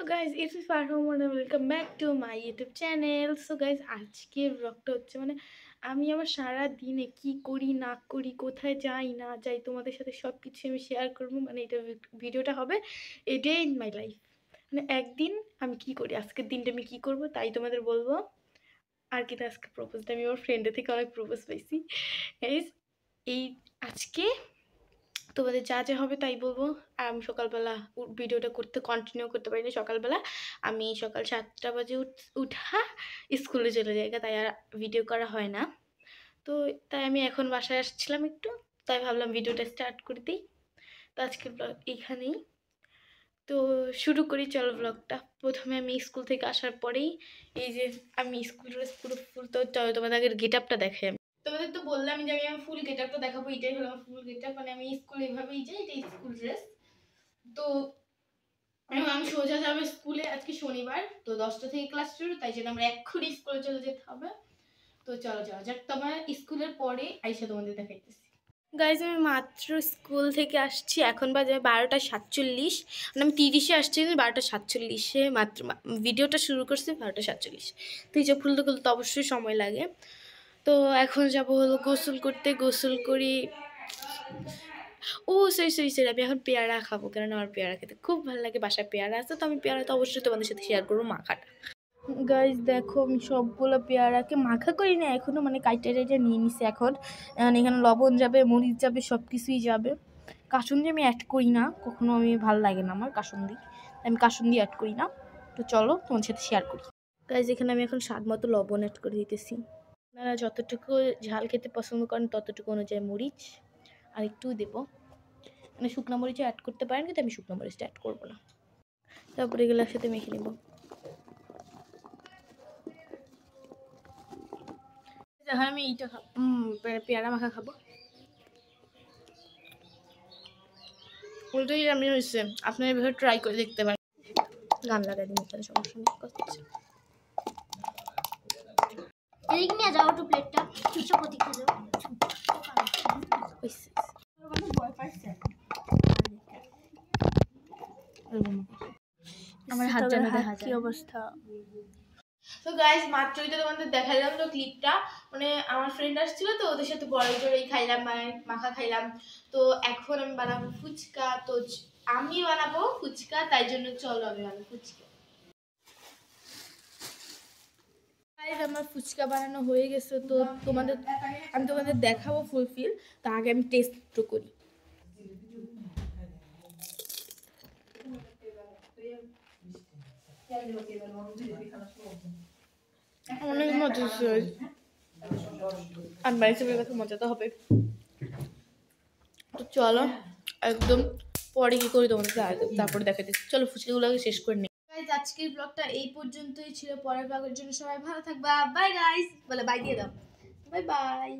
guys, it's Farham and welcome back to my YouTube channel. So guys, আজকের ব্লগটা হচ্ছে আমি আমার সারা দিনে কি করি না করি, কোথায় যাই না যাই, তোমাদের সাথে সবকিছু আমি শেয়ার করব। এটা ভিডিওটা হবে a day in my life. একদিন আমি কি করি, আজকের দিনটা আমি কি করব তাই তোমাদের বলবো। আর কি, আজকে প্রপোজটা আমি আমার ফ্রেন্ডের থেকে অনেক প্রপোজ পাইছি গাইস। এই আজকে তোমাদের যা যা হবে তাই বলবো। আর আমি সকালবেলা ভিডিওটা কন্টিনিউ করতে পারিনি। সকালবেলা আমি সকাল 7টা বাজে উঠা স্কুলে চলে যাই, তাই আর ভিডিও করা হয় না। তো তাই আমি এখন বাসায় আসছিলাম একটু, তাই ভাবলাম ভিডিওটা স্টার্ট করে দিই। তো আজকে ব্লগ এইখানেই তো শুরু করি, চলো ব্লগটা। প্রথমে আমি স্কুল থেকে আসার পরেই এই যে আমি স্কুল ড্রেস পুরো ফুল, তো চলো তোমাদের আগের গেট আপটা দেখাই। তোমাদের তো বললাম যে আমি ফুল গেট আপটা দেখাবো। এটাই হলো আমার ফুল গেট আপ, আমি স্কুলে এভাবেই যাই, এটাই স্কুল ড্রেস। তো আমি সোজা যাবো স্কুলে। আজকে শনিবার, তো 10টা থেকে ক্লাস শুরু, তাই জন্য আমরা এক্ষুনি স্কুলে চলে যেতে হবে। তো চলো যাওয়া যাক। তোমার স্কুলের পরে আইসা তোমাদের দেখাইতেছি। গাইজ, আমি মাত্র স্কুল থেকে আসছি, এখন বাজে 12টা 47। আমি 30-এ আসছি, 12টা 47-এ মাত্র ভিডিওটা শুরু করছি। 12টা 47, তো এই যে খুলতে খুলতে অবশ্যই সময় লাগে। তো এখন যাব হলো গোসল করতে। গোসল করি। ও সরি, আমি এখন পেয়ারা খাবো, কারণ আমার পেয়ারা খেতে খুব ভালো লাগে। বাসায় পেয়ারা আছে, তো আমি পেয়ারা তো অবশ্যই তোমাদের সাথে শেয়ার করবো মাখাটা। গাইজ দেখো, আমি সবগুলো পেয়ারাকে মাখা করি না এখনও, কাইটা নিয়ে নিছি। এখন এখানে লবণ যাবে, মরিচ যাবে, সব কিছুই যাবে। কাসুন্দি আমি অ্যাড করি না কখনো, আমি ভালো লাগে না আমার কাসুন্দি, আমি কাসুন্দি অ্যাড করি না। তো চলো তোমাদের সাথে শেয়ার করি। গাইজ এখানে আমি এখন স্বাদ মতো লবণ অ্যাড করে দিতেছি। আপনারা যতটুকু ঝাল খেতে পছন্দ করেন ততটুকু অনুযায়ী মরিচ আর একটু দেবো। শুকনো মরিচও অ্যাড করতে পারেন, কিন্তু আমি শুকনো মরিচটা অ্যাড করবো না। তারপরে এগুলো একসাথে মেখে নেব। এখন আমি এইটা খাবো, পেয়ারা মাখা খাবো। উল্টোই আমি হয়েছে, আপনার এভাবে ট্রাই করে দেখতে পারেন। গান লাগাই দিন, এখানে সমস্যা নেই। এদিক নিয়ে যাও একটু প্লেটটা, কিছু প্রতীক যাও। আমার হাত যেন দেখা যায়, কি অবস্থা। তো গাইস, মাত্রই তো তোমাদের দেখালাম তো ক্লিপটা। আমার ফ্রেন্ড আসছিল, তো ওদের সাথে বড় জোরেই খাইলাম, মাখা খাইলাম। তো এখন আমি বানাবো ফুচকা। তো আমি বানাবো ফুচকা, তাই জন্য চলো আমি বানাবো ফুচকা। আমার ফুচকা বানানো হয়ে গেছে, তো আমি তোমাদের দেখাবো ফুলফিল। তা আগে আমি টেস্ট করি। অনেক মজা হচ্ছে, আর বাড়িতে কথা মজা তো হবে। তো চলো একদম পরে কি করি তোমাদের তারপরে দেখা দিচ্ছি। চলো ফুচকাগুলোকে শেষ করে নিই। গাইস, আজকের ব্লগটা এই পর্যন্তই ছিল। পরের ব্লগের জন্য সবাই ভালো থাকবা। বাই গাইস, বলে বাই দিয়ে দাও। Bye bye.